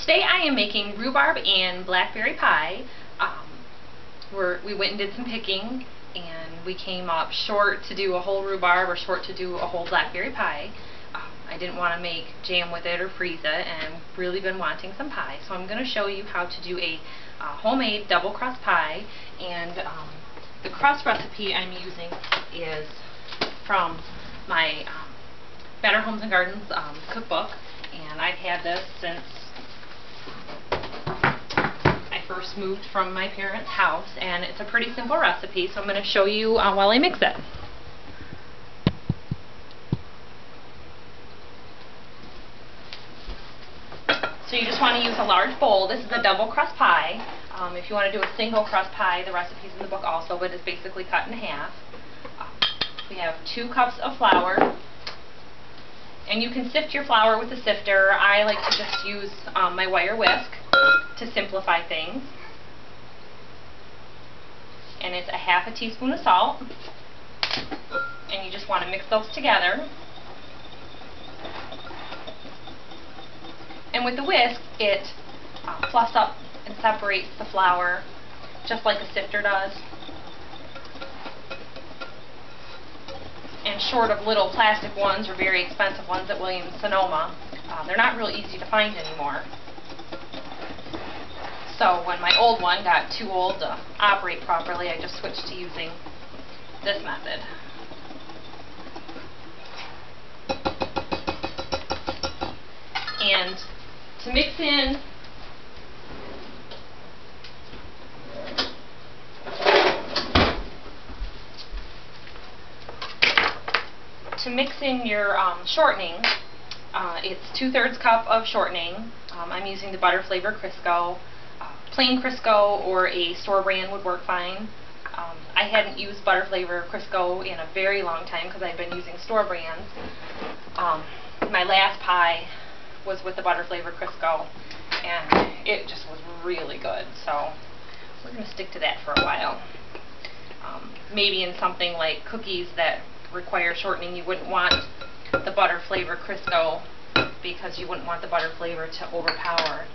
today I am making rhubarb and blackberry pie. We went and did some picking, and we came up short to do a whole rhubarb or short to do a whole blackberry pie. I didn't want to make jam with it or freeze it, and really been wanting some pie. So I'm going to show you how to do a homemade double crust pie, and the crust recipe I'm using is from my Better Homes and Gardens cookbook, and I've had this since I first moved from my parents' house, and it's a pretty simple recipe, so I'm going to show you while I mix it. So you just want to use a large bowl. This is a double crust pie. If you want to do a single crust pie, the recipe's in the book also, but it's basically cut in half. We have 2 cups of flour, and you can sift your flour with a sifter. I like to just use my wire whisk to simplify things. And it's a ½ teaspoon of salt, and you just want to mix those together. And with the whisk, it fluffs up and separates the flour just like a sifter does. And short of little plastic ones or very expensive ones at Williams-Sonoma, they're not real easy to find anymore. So when my old one got too old to operate properly, I just switched to using this method. And to mix in your shortening, it's 2/3 cup of shortening. I'm using the butter flavor Crisco. Plain Crisco or a store brand would work fine. I hadn't used butter flavor Crisco in a very long time because I'd been using store brands. My last pie was with the butter flavor Crisco, and it just was really good, so we're going to stick to that for a while. Maybe in something like cookies that require shortening, you wouldn't want the butter flavor Crisco because you wouldn't want the butter flavor to overpower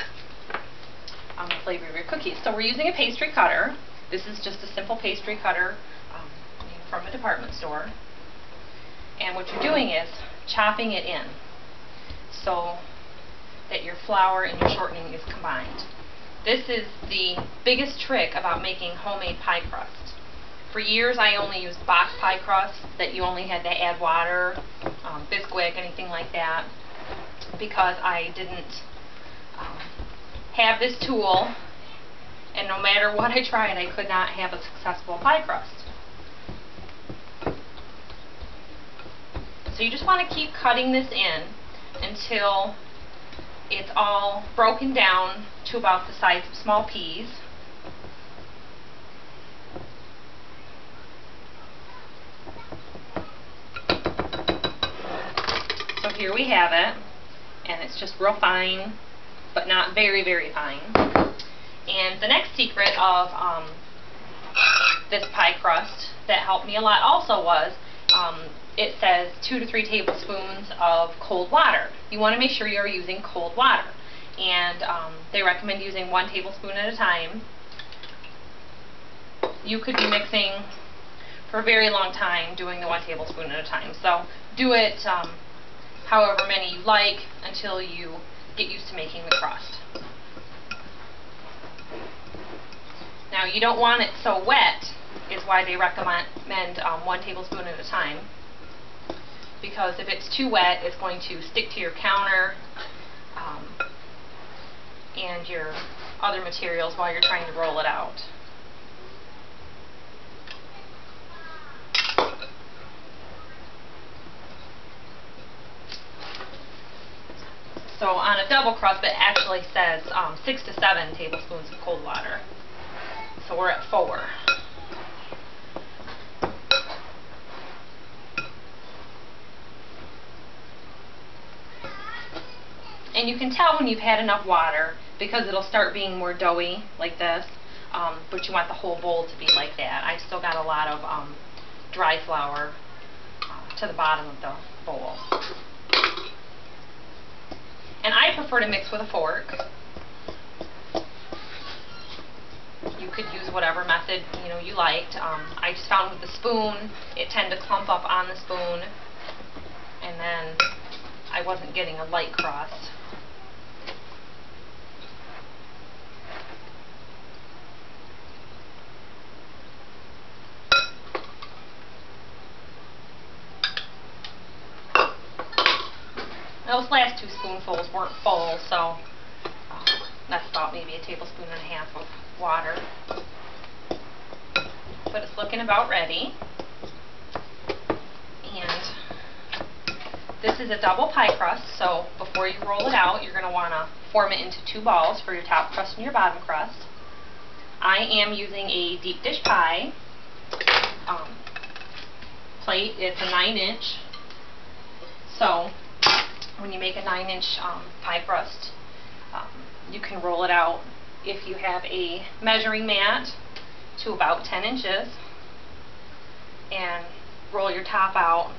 the flavor of your cookies. So we're using a pastry cutter. This is just a simple pastry cutter from a department store, and what you're doing is chopping it in so that your flour and your shortening is combined. This is the biggest trick about making homemade pie crust. For years I only used box pie crust that you only had to add water, Bisquick, anything like that, because I didn't have this tool, and no matter what I tried, I could not have a successful pie crust. So you just want to keep cutting this in until it's all broken down to about the size of small peas. So here we have it, and it's just real fine, but not very, very fine. And the next secret of this pie crust that helped me a lot also was, it says 2 to 3 tablespoons of cold water. You want to make sure you're using cold water. And they recommend using 1 tablespoon at a time. You could be mixing for a very long time doing the 1 tablespoon at a time. So do it however many you like until you get used to making the crust. Now you don't want it so wet, is why they recommend 1 tablespoon at a time, because if it's too wet, it's going to stick to your counter and your other materials while you're trying to roll it out. So on a double crust, it actually says 6 to 7 tablespoons of cold water. So we're at 4. And you can tell when you've had enough water because it'll start being more doughy like this, but you want the whole bowl to be like that. I've still got a lot of dry flour to the bottom of the bowl. And I prefer to mix with a fork. You could use whatever method you liked. I just found with the spoon, it tended to clump up on the spoon, and then I wasn't getting a light crust. Those last 2 spoonfuls weren't full, so that's about maybe a tablespoon and a half of water. But it's looking about ready. And this is a double pie crust, so before you roll it out, you're going to want to form it into 2 balls for your top crust and your bottom crust. I am using a deep dish pie plate. It's a 9-inch. So when you make a 9-inch pie crust, you can roll it out if you have a measuring mat to about 10 inches and roll your top out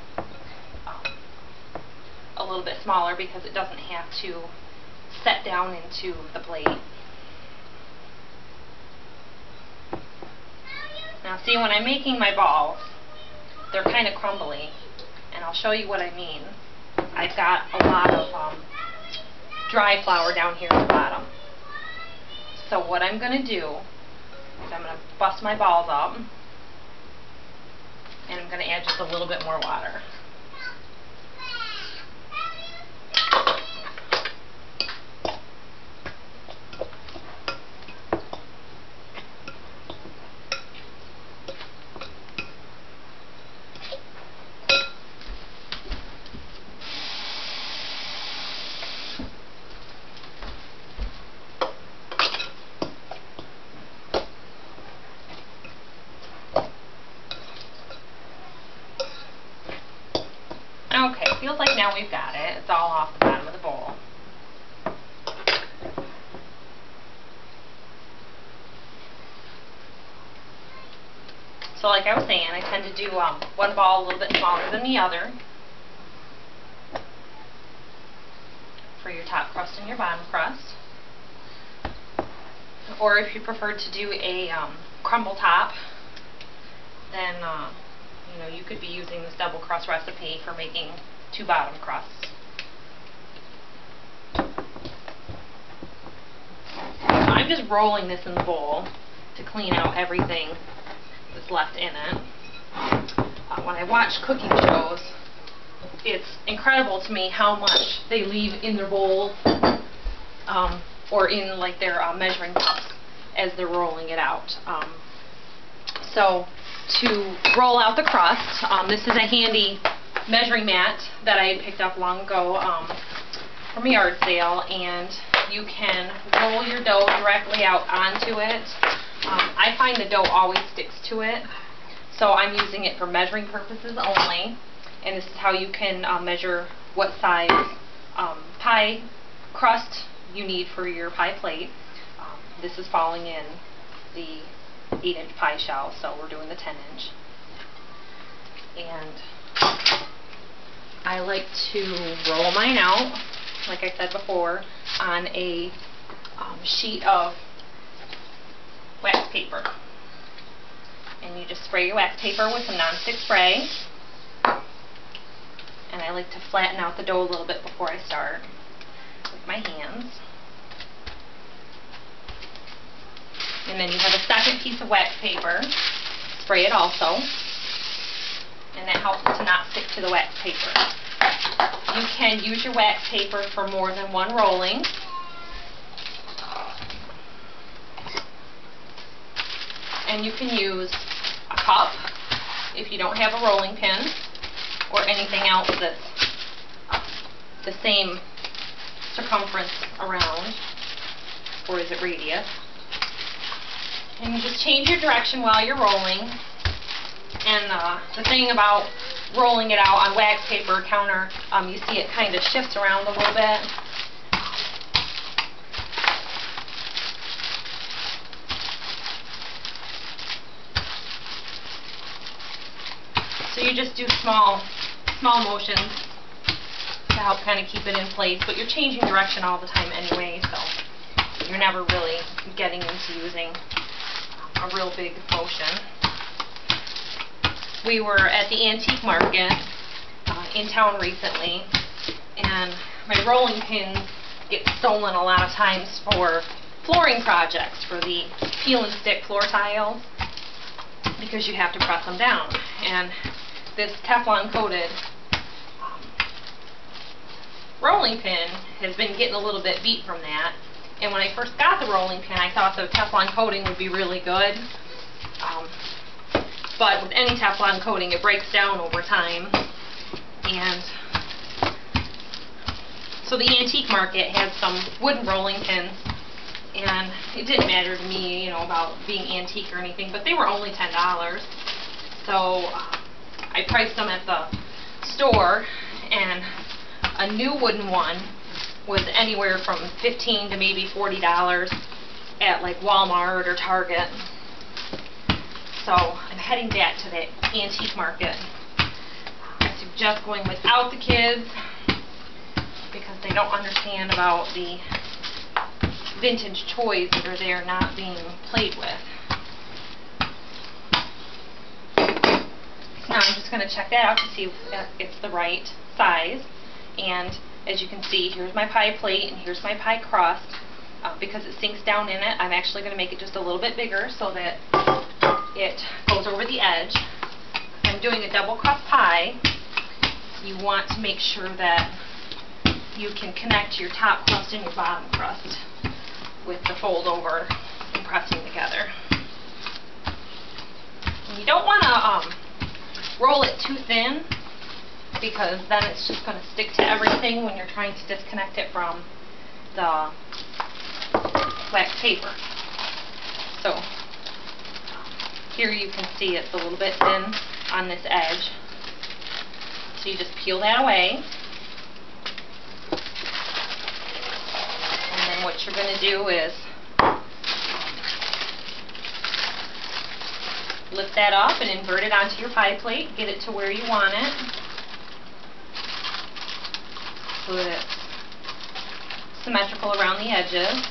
a little bit smaller because it doesn't have to set down into the plate. Now see, when I'm making my balls, they're kind of crumbly, and I'll show you what I mean. I've got a lot of dry flour down here at the bottom. So what I'm going to do is I'm going to bust my balls up, and I'm going to add just a little bit more water. Okay, feels like now we've got it. It's all off the bottom of the bowl. So like I was saying, I tend to do one ball a little bit smaller than the other for your top crust and your bottom crust. Or if you prefer to do a crumble top, then you could be using this double crust recipe for making 2 bottom crusts. I'm just rolling this in the bowl to clean out everything that's left in it. When I watch cooking shows, it's incredible to me how much they leave in their bowls or in like their measuring cups as they're rolling it out. So to roll out the crust, this is a handy measuring mat that I picked up long ago from a yard sale, and you can roll your dough directly out onto it. I find the dough always sticks to it, so I'm using it for measuring purposes only, and this is how you can measure what size pie crust you need for your pie plate. This is falling in the 8-inch pie shell, so we're doing the 10-inch. And I like to roll mine out, like I said before, on a sheet of wax paper. And you just spray your wax paper with some nonstick spray. And I like to flatten out the dough a little bit before I start with my hands. And then you have a second piece of wax paper. Spray it also. And that helps it to not stick to the wax paper. You can use your wax paper for more than one rolling. And you can use a cup if you don't have a rolling pin, or anything else that's the same circumference around, or is it radius. And you just change your direction while you're rolling. And the thing about rolling it out on wax paper counter, you see it kind of shifts around a little bit. So you just do small motions to help kind of keep it in place, but you're changing direction all the time anyway, so you're never really getting into using a real big motion. We were at the antique market in town recently, and my rolling pins get stolen a lot of times for flooring projects, for the peel and stick floor tiles, because you have to press them down. And this Teflon coated rolling pin has been getting a little bit beat from that. And when I first got the rolling pin, I thought the Teflon coating would be really good. But with any Teflon coating, it breaks down over time. And so the antique market had some wooden rolling pins, and it didn't matter to me, you know, about being antique or anything, but they were only $10. So I priced them at the store, and a new wooden one was anywhere from $15 to maybe $40 at like Walmart or Target. So I'm heading back to the antique market. I suggest going without the kids because they don't understand about the vintage toys that are there not being played with. Now I'm just going to check that out to see if it's the right size. And as you can see, here's my pie plate and here's my pie crust. Because it sinks down in it, I'm actually going to make it just a little bit bigger so that it goes over the edge. I'm doing a double crust pie. You want to make sure that you can connect your top crust and your bottom crust with the fold over and pressing together. And you don't want to roll it too thin, because then it's just going to stick to everything when you're trying to disconnect it from the wax paper. So here you can see it's a little bit thin on this edge. So you just peel that away. And then what you're going to do is lift that up and invert it onto your pie plate. Get it to where you want it, so that it's symmetrical around the edges,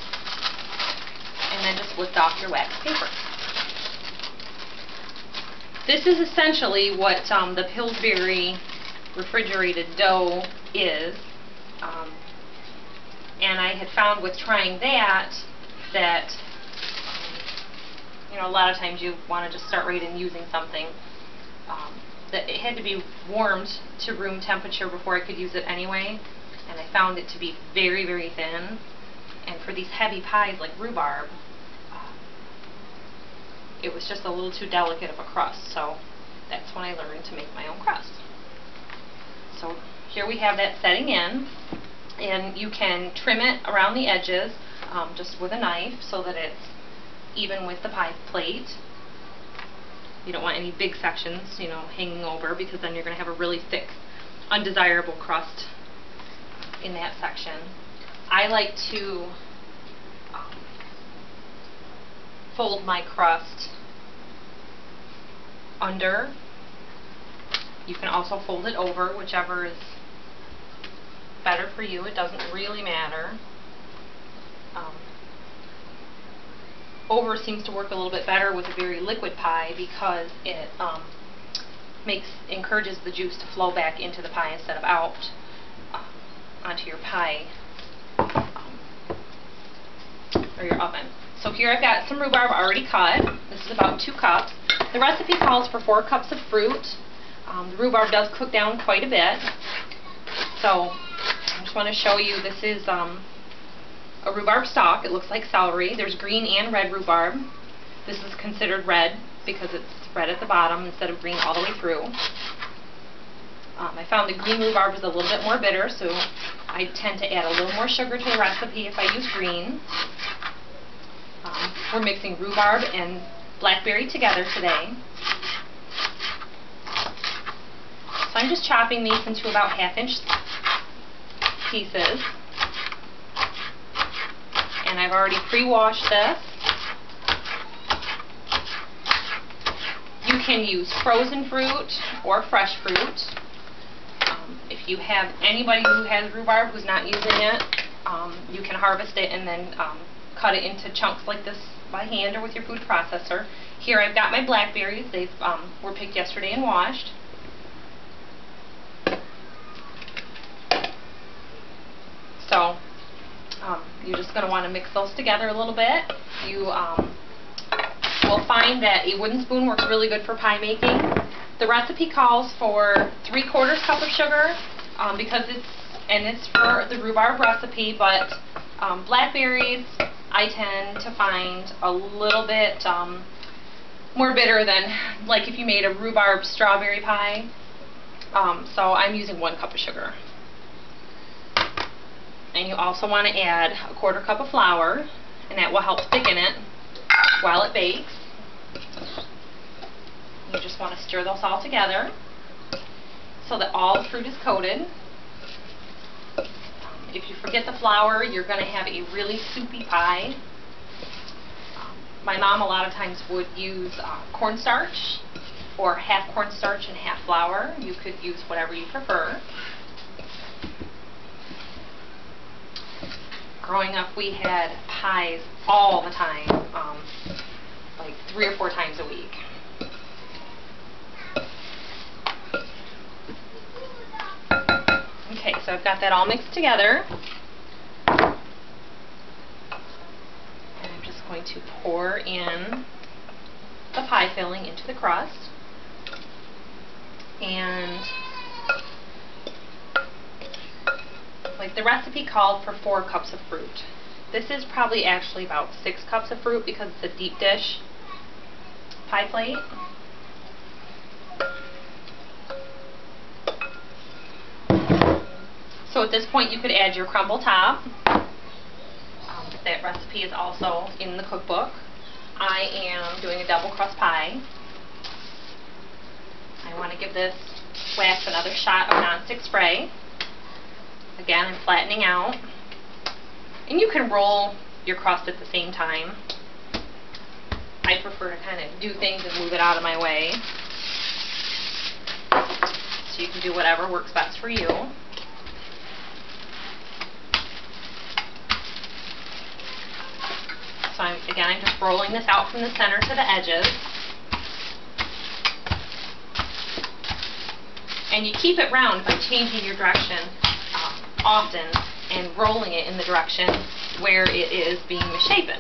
and then just lift off your wax paper. This is essentially what the Pillsbury refrigerated dough is, and I had found with trying that you know, a lot of times you want to just start right in using something, that it had to be warmed to room temperature before I could use it anyway. And I found it to be very, very thin. And for these heavy pies like rhubarb, it was just a little too delicate of a crust. So that's when I learned to make my own crust. So here we have that setting in. And you can trim it around the edges just with a knife so that it's even with the pie plate. You don't want any big sections, you know, hanging over, because then you're going to have a really thick, undesirable crust in that section. I like to fold my crust under. You can also fold it over, whichever is better for you. It doesn't really matter. Over seems to work a little bit better with a very liquid pie because it encourages the juice to flow back into the pie instead of out onto your pie or your oven. So here I've got some rhubarb already cut. This is about 2 cups. The recipe calls for 4 cups of fruit. The rhubarb does cook down quite a bit. So I just want to show you, this is a rhubarb stalk. It looks like celery. There's green and red rhubarb. This is considered red because it's red at the bottom instead of green all the way through. I found the green rhubarb was a little bit more bitter, so I tend to add a little more sugar to the recipe if I use green. We're mixing rhubarb and blackberry together today. So I'm just chopping these into about 1/2-inch pieces. And I've already pre-washed this. You can use frozen fruit or fresh fruit. If you have anybody who has rhubarb who's not using it, you can harvest it and then cut it into chunks like this by hand or with your food processor. Here I've got my blackberries. They were picked yesterday and washed. So you're just going to want to mix those together a little bit. You will find that a wooden spoon works really good for pie making. The recipe calls for 3/4 cup of sugar because it's for the rhubarb recipe, but blackberries I tend to find a little bit more bitter than like if you made a rhubarb strawberry pie. So I'm using 1 cup of sugar. And you also want to add a 1/4 cup of flour, and that will help thicken it while it bakes. You just want to stir those all together so that all the fruit is coated. If you forget the flour, you're going to have a really soupy pie. My mom a lot of times would use cornstarch, or half cornstarch and half flour. You could use whatever you prefer. Growing up, we had pies all the time, like 3 or 4 times a week. Okay, so I've got that all mixed together. And I'm just going to pour in the pie filling into the crust. And like the recipe called for 4 cups of fruit. This is probably actually about 6 cups of fruit because it's a deep dish pie plate. So at this point you could add your crumble top. That recipe is also in the cookbook. I am doing a double crust pie. I want to give this wax another shot of nonstick spray. Again, I'm flattening out. And you can roll your crust at the same time. I prefer to kind of do things and move it out of my way. So you can do whatever works best for you. So I'm just rolling this out from the center to the edges. And you keep it round by changing your direction often and rolling it in the direction where it is being misshapen.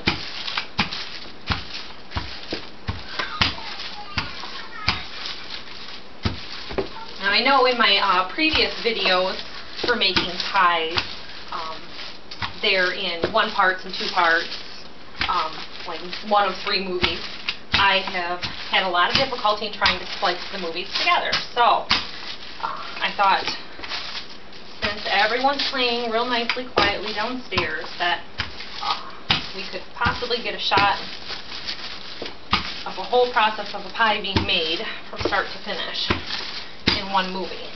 Now I know in my previous videos for making pies, they're in 1 parts and 2 parts, like 1 of 3 movies. I have had a lot of difficulty in trying to splice the movies together, so I thought, since everyone's playing real nicely, quietly downstairs, that we could possibly get a shot of the whole process of a pie being made from start to finish in 1 movie.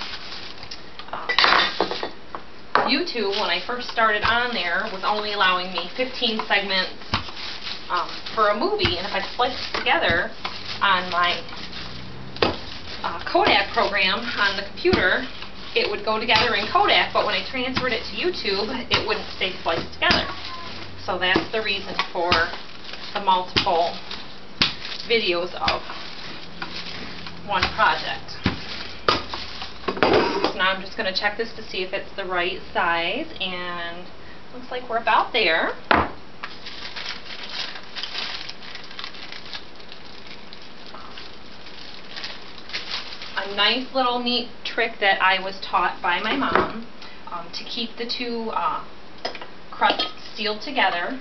YouTube, when I first started on there, was only allowing me 15 segments for a movie, and if I spliced it together on my Kodak program on the computer, it would go together in Kodak, but when I transferred it to YouTube, it wouldn't stay spliced together. So that's the reason for the multiple videos of 1 project. So now I'm just going to check this to see if it's the right size, and looks like we're about there. A nice little neat trick that I was taught by my mom to keep the 2 crusts sealed together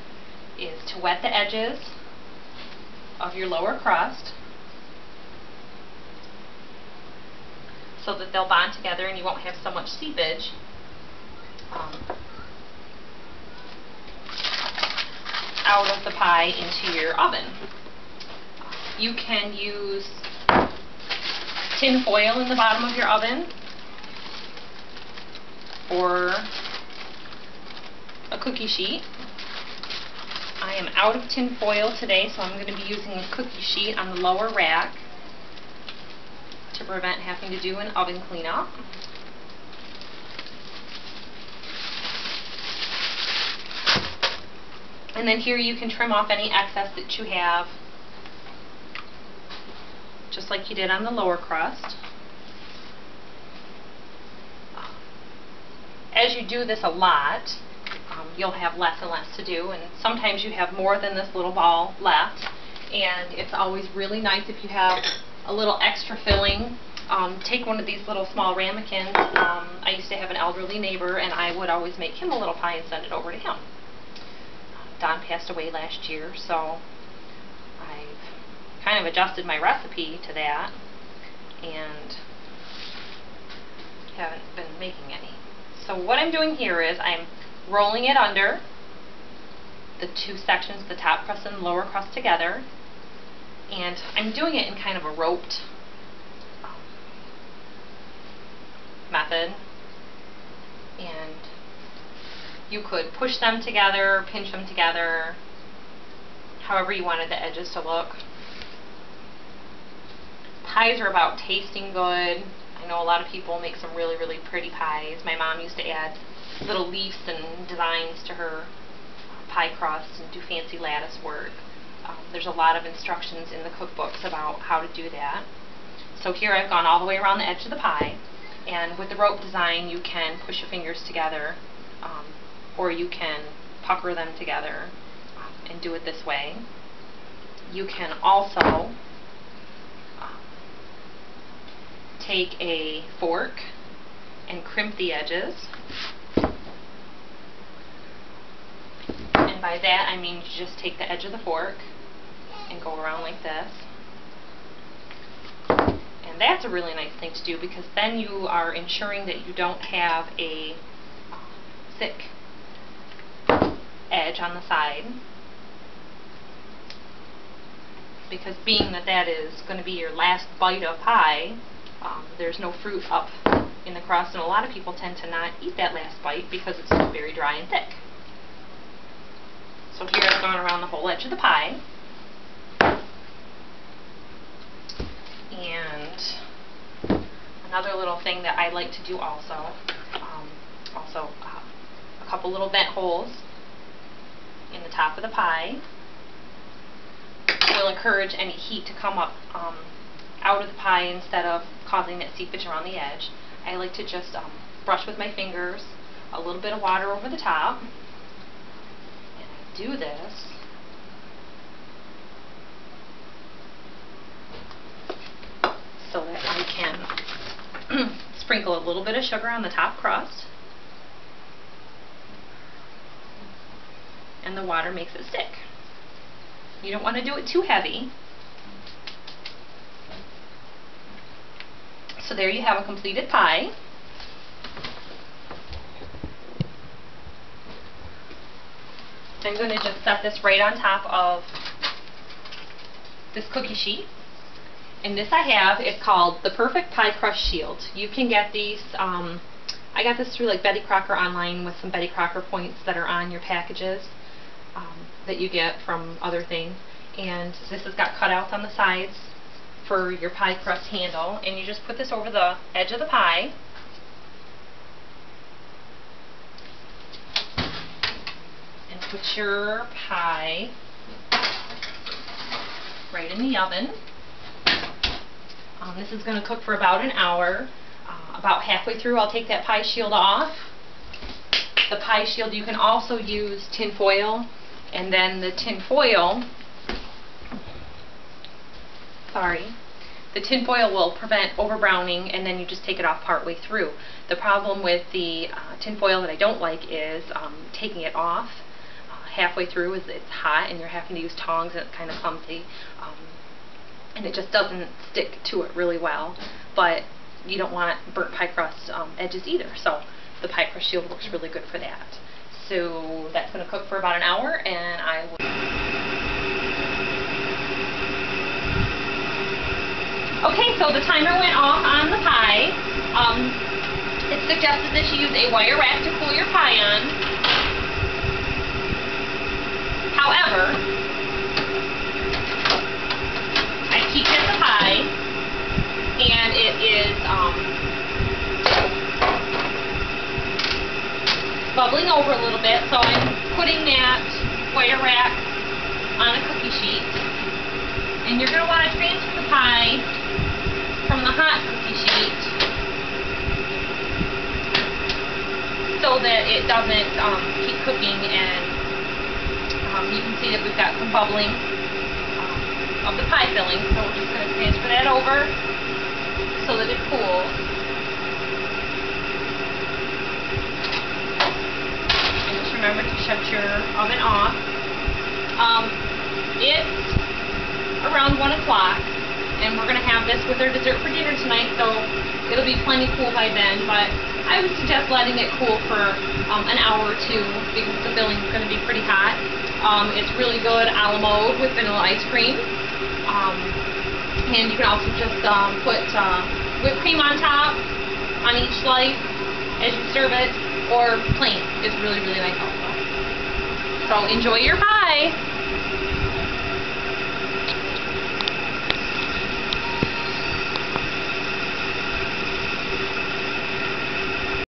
is to wet the edges of your lower crust so that they'll bond together and you won't have so much seepage. Out of the pie into your oven. You can use tin foil in the bottom of your oven or a cookie sheet. I am out of tin foil today, so I'm going to be using a cookie sheet on the lower rack to prevent having to do an oven cleanup. And then here you can trim off any excess that you have, just like you did on the lower crust. As you do this a lot, you'll have less and less to do, and sometimes you have more than this little ball left, and it's always really nice if you have a little extra filling. Take one of these little small ramekins. I used to have an elderly neighbor, and I would always make him a little pie and send it over to him. Don passed away last year, so I've kind of adjusted my recipe to that and haven't been making any. So what I'm doing here is I'm rolling it under the two sections, the top crust and the lower crust together, and I'm doing it in kind of a roped method, and you could push them together, pinch them together, however you wanted the edges to look. Pies are about tasting good. I know a lot of people make some really, really pretty pies. My mom used to add little leaves and designs to her pie crust and do fancy lattice work. There's a lot of instructions in the cookbooks about how to do that. So here I've gone all the way around the edge of the pie, and with the rope design you can push your fingers together, or you can pucker them together and do it this way. You can also take a fork and crimp the edges, and by that I mean you just take the edge of the fork and go around like this. And that's a really nice thing to do, because then you are ensuring that you don't have a thick edge on the side, because being that that is going to be your last bite of pie, there's no fruit up in the crust, and a lot of people tend to not eat that last bite because it's very dry and thick. So here I've gone around the whole edge of the pie. And another little thing that I like to do also, a couple little vent holes in the top of the pie will encourage any heat to come up out of the pie instead of causing that seepage around the edge. I like to just brush with my fingers, a little bit of water over the top, and I do this so that I can sprinkle a little bit of sugar on the top crust, and the water makes it stick. You don't want to do it too heavy. So there you have a completed pie. I'm going to just set this right on top of this cookie sheet. And this I have, it's called the Perfect Pie Crust Shield. You can get these, I got this through like Betty Crocker online with some Betty Crocker points that are on your packages that you get from other things. And this has got cutouts on the sides for your pie crust handle, and you just put this over the edge of the pie. And put your pie right in the oven. This is going to cook for about an hour. About halfway through I'll take that pie shield off. The pie shield, you can also use tin foil, and then the tin foil will prevent overbrowning, and then you just take it off partway through. The problem with the tin foil that I don't like is taking it off halfway through is it's hot and you're having to use tongs, and it's kind of clumsy, and it just doesn't stick to it really well. But you don't want burnt pie crust edges either, so the pie crust shield works really good for that. So that's going to cook for about an hour, and I will... Okay, so the timer went off on the pie. It's suggested that you use a wire rack to cool your pie on. However, I peeked at the pie, and it is bubbling over a little bit, so I'm putting that square rack on a cookie sheet. And you're going to want to transfer the pie from the hot cookie sheet so that it doesn't keep cooking, and you can see that we've got some bubbling of the pie filling. So we're just going to transfer that over so that it cools. And just remember to shut your oven off. It's around 1 o'clock, and we're going to have this with our dessert for dinner tonight, so it'll be plenty cool by then, but I would suggest letting it cool for an hour or two because the filling is going to be pretty hot. It's really good a la mode with vanilla ice cream, and you can also just put whipped cream on top on each slice as you serve it, or plain is really, really nice also. So enjoy your pie!